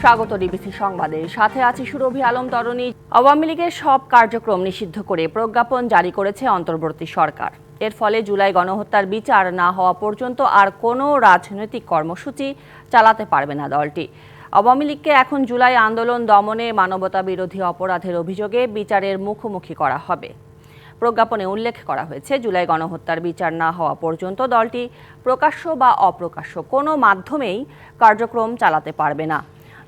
স্বাগত ডিবিসি সংবাদে, সাথে আছি সুরভি আলম তরণী। আওয়ামী লীগের সব কার্যক্রম নিষিদ্ধ করে প্রজ্ঞাপন জারি করেছে অন্তর্বর্তী সরকার। এর ফলে জুলাই গণহত্যার বিচার না হওয়া পর্যন্ত আর কোনো রাজনৈতিক কর্মসূচি চালাতে পারবে না দলটি। আওয়ামী লীগকে এখন জুলাই আন্দোলন দমনে মানবতা বিরোধী অপরাধের অভিযোগে বিচারের মুখোমুখি করা হবে। প্রজ্ঞাপনে উল্লেখ করা হয়েছে, জুলাই গণহত্যার বিচার না হওয়া পর্যন্ত দলটি প্রকাশ্য বা অপ্রকাশ্য কোনো মাধ্যমেই কার্যক্রম চালাতে পারবে না।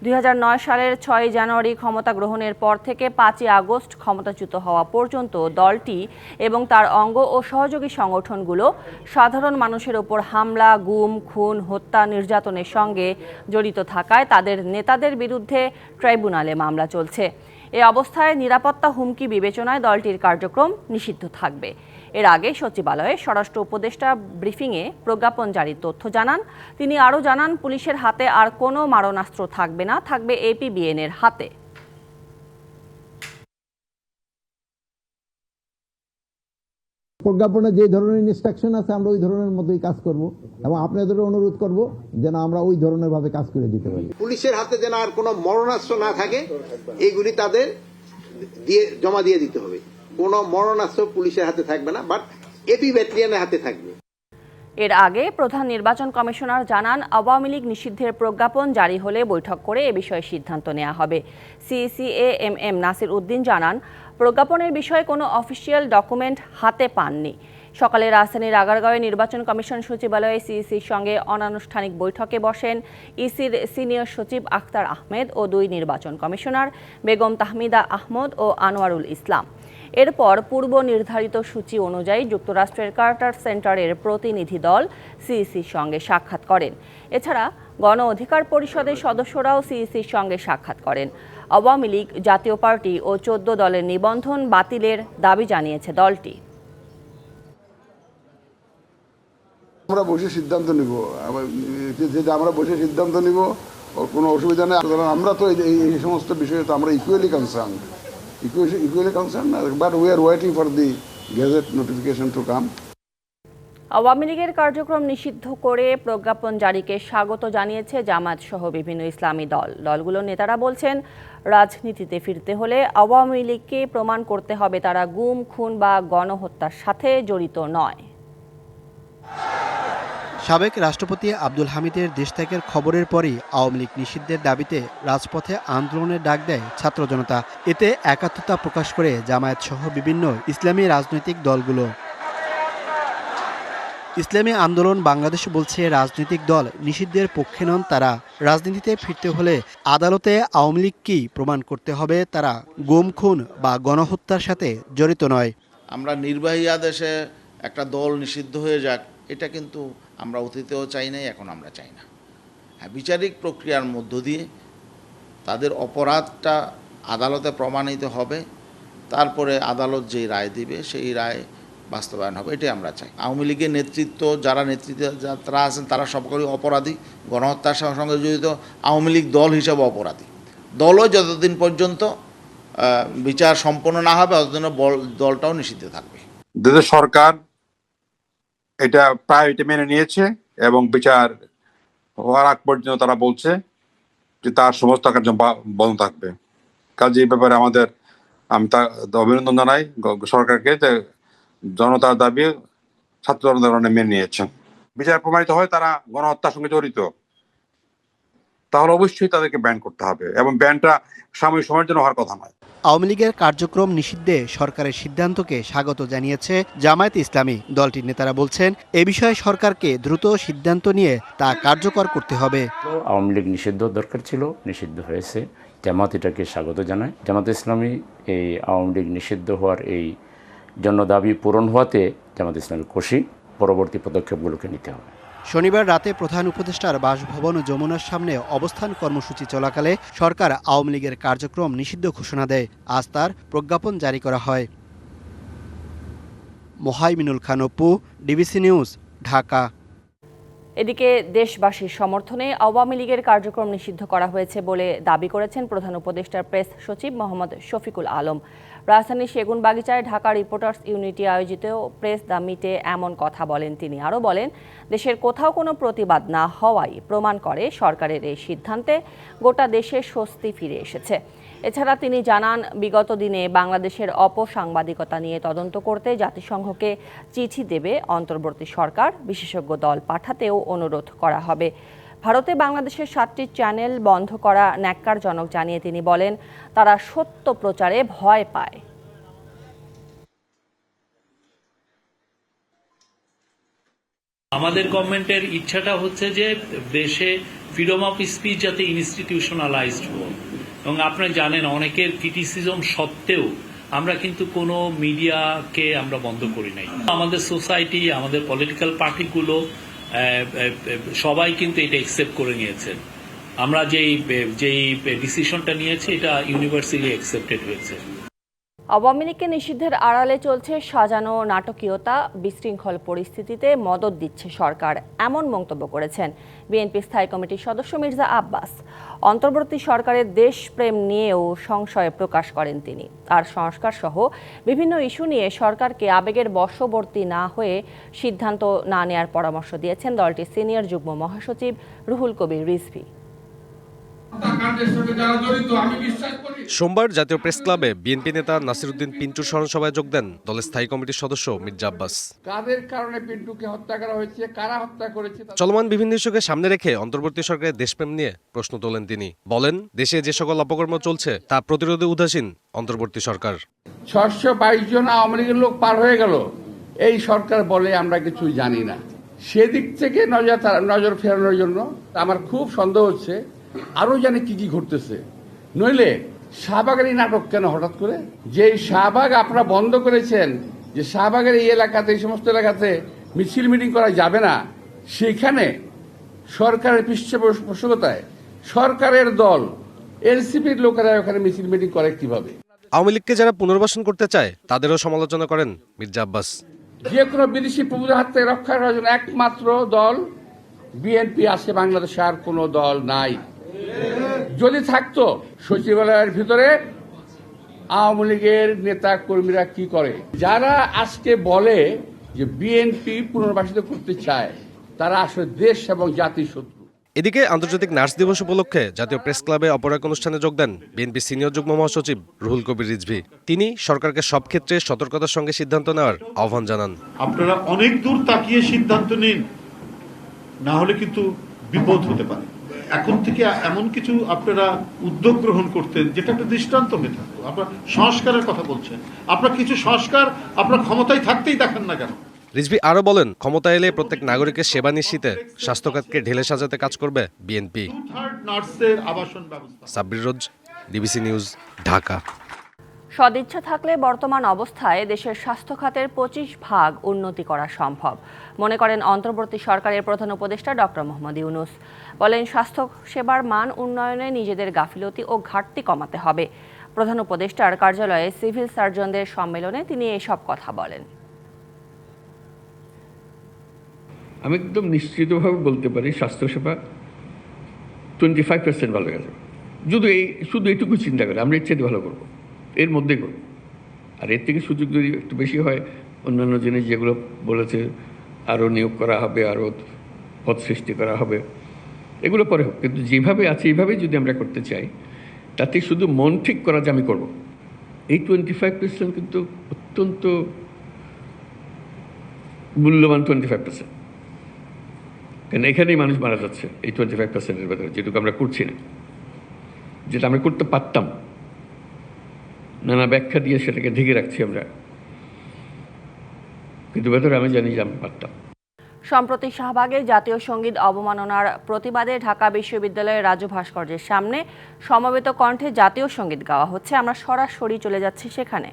2009 সালের 6 জানুয়ারি ক্ষমতা গ্রহণের পর থেকে 5 আগস্ট ক্ষমতাচ্যুত হওয়া পর্যন্ত দলটি এবং তার অঙ্গ ও সহযোগী সংগঠনগুলো সাধারণ মানুষের ওপর হামলা, গুম, খুন, হত্যা, নির্যাতনের সঙ্গে জড়িত থাকায় তাদের নেতাদের বিরুদ্ধে ট্রাইব্যুনালে মামলা চলছে। এ অবস্থায় নিরাপত্তা হুমকি বিবেচনায় দলটির কার্যক্রম নিষিদ্ধ থাকবে। এর আগে সচিবালয়ে স্বরাষ্ট্র উপদেষ্টা ব্রিফিংয়ে প্রজ্ঞাপন জারির তথ্য জানান। তিনি আরও জানান, পুলিশের হাতে আর কোনো মারণাস্ত্র থাকবে না, থাকবে এপিবিএনের হাতে। প্রজ্ঞাপনে যে ধরনের ইনস্ট্রাকশন আছে আমরা ওই ধরনের মতোই কাজ করব এবং আপনাদের অনুরোধ করব যেন আমরা ওই ধরনের ভাবে কাজ করে দিতে পারি। পুলিশের হাতে যেন আর কোনো মরণাস্ত্র না থাকে, এগুলি তাদের জমা দিয়ে দিতে হবে। কোনো মরণাস্ত্র পুলিশের হাতে থাকবে না, বাট এপি ব্যাটালিয়নের হাতে থাকবে। এর আগে প্রধান নির্বাচন কমিশনার জানান, আওয়ামী লীগ নিষিদ্ধের প্রজ্ঞাপন জারি হলে বৈঠক করে এ বিষয়ে সিদ্ধান্ত নেওয়া হবে। সিইসিএ এম নাসির উদ্দিন জানান, প্রজ্ঞাপনের বিষয়ে কোনো অফিসিয়াল ডকুমেন্ট হাতে পাননি। সকালে রাজধানীর আগারগাঁওয়ে নির্বাচন কমিশন সচিবালয়ে সিইসির সঙ্গে অনানুষ্ঠানিক বৈঠকে বসেন ইসির সিনিয়র সচিব আখতার আহমেদ ও 2 নির্বাচন কমিশনার বেগম তাহমিদা আহমদ ও আনোয়ারুল ইসলাম। এরপর পূর্ব নির্ধারিত সূচি অনুযায়ী যুক্তরাষ্ট্রের কার্টার সেন্টারের প্রতিনিধি দল সিইসির সঙ্গে সাক্ষাৎ করেন। এছাড়া গণ অধিকার পরিষদের সদস্যরাও সিইসির সঙ্গে সাক্ষাৎ করেন। আওয়ামী লীগ, জাতীয় পার্টি ও 14 দলের নিবন্ধন বাতিলের দাবি জানিয়েছে দলটি। আমরা বসে সিদ্ধান্ত নিব, যেটা আমরা বসে সিদ্ধান্ত নিব ওর কোনো অসুবিধা নেই। আমরা তো এই সমস্ত বিষয়ে তো আমরা equally concern, but we are waiting for the gazette notification to come. Awami লীগের কার্যক্রম নিষিদ্ধ করে প্রজ্ঞাপন জারিকে স্বাগত জানিয়েছে জামায়াত সহ বিভিন্ন ইসলামী দল। দলগুলোর নেতারা বলছেন, রাজনীতিতে ফিরতে হলে আওয়ামী লীগকে প্রমাণ করতে হবে তারা গুম, খুন বা গণহত্যার সাথে জড়িত নয়। সাবেক রাষ্ট্রপতি আব্দুল হামিদের দেশত্যাগের খবরের পরই আওয়ামী লীগ নিষিদ্ধের দাবিতে রাজপথে আন্দোলনের ডাক দেয় ছাত্র জনতা। এতে একাত্মতা প্রকাশ করে জামায়াত সহ বিভিন্ন ইসলামী রাজনৈতিক দলগুলো। ইসলামী আন্দোলন বাংলাদেশ বলছে, রাজনৈতিক দল নিষিদ্ধের পক্ষে নন তারা। রাজনীতিতে ফিরতে হলে আদালতে আওয়ামী লীগকেই প্রমাণ করতে হবে তারা গুম, খুন বা গণহত্যার সাথে জড়িত নয়। আমরা নির্বাহী আদেশে একটা দল নিষিদ্ধ হয়ে যাক, এটা কিন্তু আমরা অতীতেও চাই নাই, এখন আমরা চাই না। হ্যাঁ, বিচারিক প্রক্রিয়ার মধ্য দিয়ে তাদের অপরাধটা আদালতে প্রমাণিত হবে, তারপরে আদালত যেই রায় দিবে সেই রায় বাস্তবায়ন হবে, এটাই আমরা চাই। আওয়ামী লীগের নেতৃত্ব যারা যারা আছেন তারা সকলেই অপরাধী, গণহত্যার সঙ্গে জড়িত। আওয়ামী লীগ দল হিসাবে অপরাধী। দলও যতদিন পর্যন্ত বিচার সম্পন্ন না হবে ততদিন দলটাও নিষিদ্ধ থাকবে। দেশের সরকার এটা প্রায়োরিটি মেনে নিয়েছে এবং বিচার হওয়ার আগ পর্যন্ত তারা বলছে যে তার সমস্ত কার্য বন্ধ থাকবে। কাজে এই ব্যাপারে আমি অভিনন্দন জানাই সরকারকে যে জনতার দাবি ছাত্র জনতা মেনে নিয়েছেন। বিচার প্রমাণিত হয় তারা গণহত্যার সঙ্গে জড়িত, তাহলে অবশ্যই তাদেরকে ব্যান করতে হবে এবং ব্যানটা সাময়িক সময়ের জন্য হওয়ার কথা নয়। আওয়ামী লীগের কার্যক্রম নিষিদ্ধে সরকারের সিদ্ধান্তকে স্বাগত জানিয়েছে জামায়াত ইসলামী। দলটির নেতারা বলছেন, এ বিষয়ে সরকারকে দ্রুত সিদ্ধান্ত নিয়ে তা কার্যকর করতে হবে। আওয়ামী লীগ নিষিদ্ধ দরকার ছিল, নিষিদ্ধ হয়েছে। জামাত এটাকে স্বাগত জানায়। জামাত ইসলামী এই আওয়ামী লীগ নিষিদ্ধ হওয়ার এই জন্য দাবি পূরণ হওয়াতে জামাত ইসলামী খুশি। পরবর্তী পদক্ষেপগুলোকে নিতে হবে। শনিবার রাতে প্রধান উপদেষ্টার বাসভবন যমুনার সামনে অবস্থান কর্মসূচি চলাকালে সরকার আওয়ামী লীগের কার্যক্রম নিষিদ্ধ ঘোষণা দেয়। আজ তার প্রজ্ঞাপন জারি করা হয়। Mohaiminul Khan Apu, DBC news, Dhaka. এদিকে দেশবাসীর সমর্থনে আওয়ামী লীগের কার্যক্রম নিষিদ্ধ করা হয়েছে বলে দাবি করেছেন প্রধান উপদেষ্টার প্রেস সচিব মোহাম্মদ শফিকুল আলম। রাজধানীর সেগুনবাগিচায় ঢাকা রিপোর্টার্স ইউনিটি আয়োজিত প্রেস দ্য মিটে এমন কথা বলেন তিনি। আরও বলেন, দেশের কোথাও কোনো প্রতিবাদ না হওয়াই প্রমাণ করে সরকারের এই সিদ্ধান্তে গোটা দেশে স্বস্তি ফিরে এসেছে। এছাড়া তিনি জানান, বিগত দিনে বাংলাদেশের অপসাংবাদিকতা নিয়ে তদন্ত করতে জাতিসংঘকে চিঠি দেবে অন্তর্বর্তী সরকার। বিশেষজ্ঞ দল পাঠাতেও অনুরোধ করা হবে। ভারতে বাংলাদেশের 7টি চ্যানেল বন্ধ করা ন্যাক্কারজনক জানিয়ে তিনি বলেন, তারা সত্য প্রচারে ভয় পায়। আমাদের গভর্নমেন্টের ইচ্ছাটা হচ্ছে যে দেশে ফ্রিডম অফ স্পিচ যাতে ইনস্টিটিউশনালাইজড হোক, এবং আপনারা জানেন অনেকের ক্রিটিসিজম সত্ত্বেও আমরা কিন্তু কোনো মিডিয়াকে আমরা বন্ধ করি নাই। আমাদের সোসাইটি, আমাদের পলিটিক্যাল পার্টিগুলো সবাই কিন্তু এটা একসেপ্ট করে নিয়েছেন। আমরা যেই ডিসিশনটা নিয়েছি এটা ইউনিভার্সালি একসেপ্টেড হয়েছে। আওয়ামী লীগকে নিষিদ্ধের আড়ালে চলছে সাজানো নাটকীয়তা, বিশৃঙ্খল পরিস্থিতিতে মদদ দিচ্ছে সরকার, এমন মন্তব্য করেছেন বিএনপি স্থায়ী কমিটির সদস্য মির্জা আব্বাস। অন্তর্বর্তী সরকারের দেশপ্রেম নিয়েও সংশয় প্রকাশ করেন তিনি। আর সংস্কার সহ বিভিন্ন ইস্যু নিয়ে সরকারকে আবেগের বশবর্তী না হয়ে সিদ্ধান্ত না নেয়ার পরামর্শ দিয়েছেন দলটির সিনিয়র যুগ্ম মহাসচিব রুহুল কবির রিজভী। সোমবার জাতীয় প্রেস ক্লাবে বিএনপি নেতা নাসিরউদ্দিন পিন্টুর স্মরণসভায় যোগ দেন দলের স্থায়ী কমিটির সদস্য মির্জা আব্বাস। কাদের কারণে পিন্টুকে হত্যা করা হয়েছে, কারা হত্যা করেছে, চলমান বিভিন্ন ইস্যুকে সামনে রেখে অন্তর্বর্তী সরকারের দেশপ্রেম নিয়ে প্রশ্ন তোলেন তিনি। বলেন, দেশে যে সকল অপকর্ম চলছে তা প্রতিরোধে উদাসীন অন্তর্বর্তী সরকার। 622 জন আওয়ামী লীগের লোক পার হয়ে গেল, এই সরকার বলে আমরা কিছু জানি না। সেদিক থেকে নজর ফেরানোর জন্য আমার খুব সন্দেহ হচ্ছে আরো জানি কি কি ঘটতেছে। নইলে শাহবাগের এই নাটক কেন হঠাৎ করে? যে শাহবাগ আপনারা বন্ধ করেছেন, যে শাহবাগের এই এলাকাতে, এই সমস্ত এলাকাতে মিছিল মিটিং করা যাবে না, সেখানে সরকারের পৃষ্ঠপোষকতায় সরকারের দল এনসিপির লোকেরা ওখানে মিছিল মিটিং করে কিভাবে? আওয়ামী লীগকে যারা পুনর্বাসন করতে চায় তাদেরও সমালোচনা করেন মির্জা আব্বাস। যে কোনো বিদেশি প্রভুদের হাত থেকে রক্ষা করার জন্য একমাত্র দল বিএনপি আছে, বাংলাদেশে আর কোনো দল নাই। যদি থাকতো, সচিবালয়ের ভিতরে আওয়ামী লীগের নেতা কর্মীরা কি করে? যারা আজকে বলে যে বিএনপি পুনর্বাসিত করতে চায়, তারা আসলে দেশ এবং জাতির শত্রু। এদিকে আন্তর্জাতিক নার্স দিবস উপলক্ষে জাতীয় প্রেস ক্লাবে অপর এক অনুষ্ঠানে যোগ দেন বিএনপি সিনিয়র যুগ্ম মহাসচিব রুহুল কবির রিজভী। তিনি সরকারকে সব ক্ষেত্রে সতর্কতার সঙ্গে সিদ্ধান্ত নেওয়ার আহ্বান জানান। আপনারা অনেক দূর তাকিয়ে সিদ্ধান্ত নিন, না হলে কিন্তু বিপদ হতে পারে। এখন থেকে এমন কিছু আপনারা উদ্যোগ গ্রহণ করতেন যেটা একটা দৃষ্টান্ত হয়ে থাকতো। আপনারা সংস্কারের কথা বলছেন, আপনারা কিছু সংস্কার আপনার ক্ষমতায় থাকতেই দেখেন না কেন? রিজভী আরো বলেন, ক্ষমতা এলে প্রত্যেক নাগরিকের সেবা নিশ্চিতে স্বাস্থ্যখাতকে ঢেলে সাজাতে কাজ করবে বিএনপি। নার্সের আবাসন ব্যবস্থা। সাব্বির রোজ, ডিবিসি নিউজ, ঢাকা। সদিচ্ছা থাকলে বর্তমান অবস্থায় দেশের স্বাস্থ্য খাতের 25% উন্নতি করা সম্ভব মনে করেন অন্তর্বর্তী সরকারের প্রধান উপদেষ্টা ডক্টর মোহাম্মদ ইউনূস। বলেন, স্বাস্থ্য সেবার মান উন্নয়নে নিজেদের গাফিলতি ও ঘাটতি কমাতে হবে। প্রধান উপদেষ্টার কার্যালয়ে সিভিল সার্জনদের সম্মেলনে তিনি এসব কথা বলেন। আমি একদম নিশ্চিতভাবে বলতে পারি স্বাস্থ্যসেবা 25% ভালো গেছে। শুধু এইটুকু চিন্তা করে আমরা এর চেয়ে ভালো করবো, এর মধ্যে করবো। আর এর থেকে সুযোগ যদি একটু বেশি হয়, অন্যান্য জিনিস যেগুলো বলেছে আরও নিয়োগ করা হবে, আরও পদ সৃষ্টি করা হবে, এগুলো পরে হোক। কিন্তু যেভাবে আছে এইভাবেই যদি আমরা করতে চাই, তাতে শুধু মন ঠিক করা যে আমি করব, এই 25% কিন্তু অত্যন্ত মূল্যবান 25%। কারণ এখানেই মানুষ মারা যাচ্ছে এই 25%-এর ভেতরে, যেটুকু আমরা করছি না, যেটা আমরা করতে পারতাম। নানা ব্যাখ্যা দিয়ে সেটাকে ঢেকে রাখছি আমরা, কিন্তু ভেতরে আমি জানি যে আমি পারতাম। সম্প্রতি শাহবাগে জাতীয় সঙ্গীত অবমাননার প্রতিবাদে ঢাকা বিশ্ববিদ্যালয়ের রাজু ভাস্কর্যের সামনে সমবেত কণ্ঠে জাতীয় সঙ্গীত গাওয়া হচ্ছে। আমরা সরাসরি চলে যাচ্ছি সেখানে।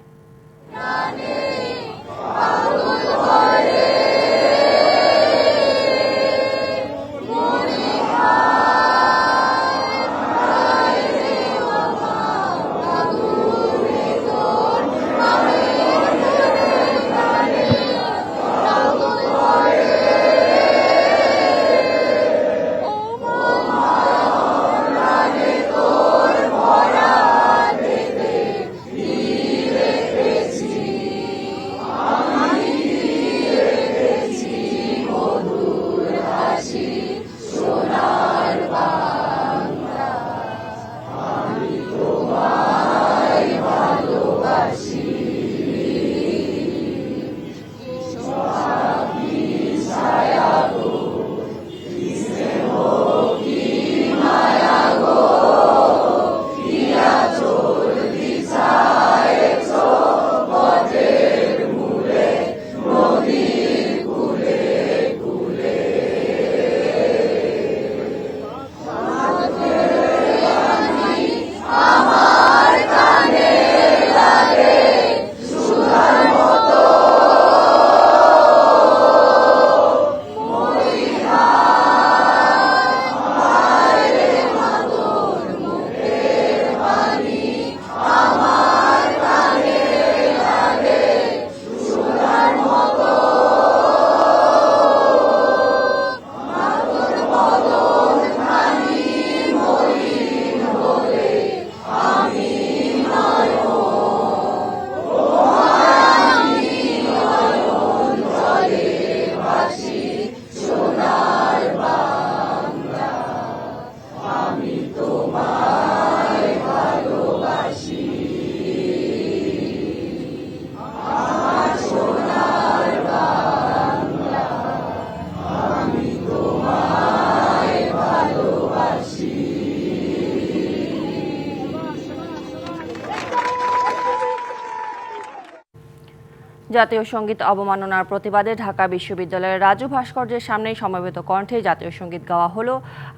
জাতীয় সঙ্গীত অবমাননার প্রতিবাদে ঢাকা বিশ্ববিদ্যালয়ের রাজু ভাস্কর্যের সামনে সমবেত কণ্ঠে জাতীয় সঙ্গীত গাওয়া হলো।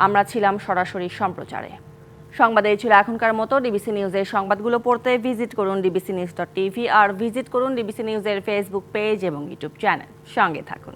আমরা ছিলাম সরাসরি সম্প্রচারে। সংবাদ এই ছিল এখনকার মতো। ডিবিসি নিউজের সংবাদগুলো পড়তে ভিজিট করুন dbcnews.tv আর ভিজিট করুন ডিবিসি নিউজের ফেসবুক পেজ এবং ইউটিউব চ্যানেল। সঙ্গে থাকুন।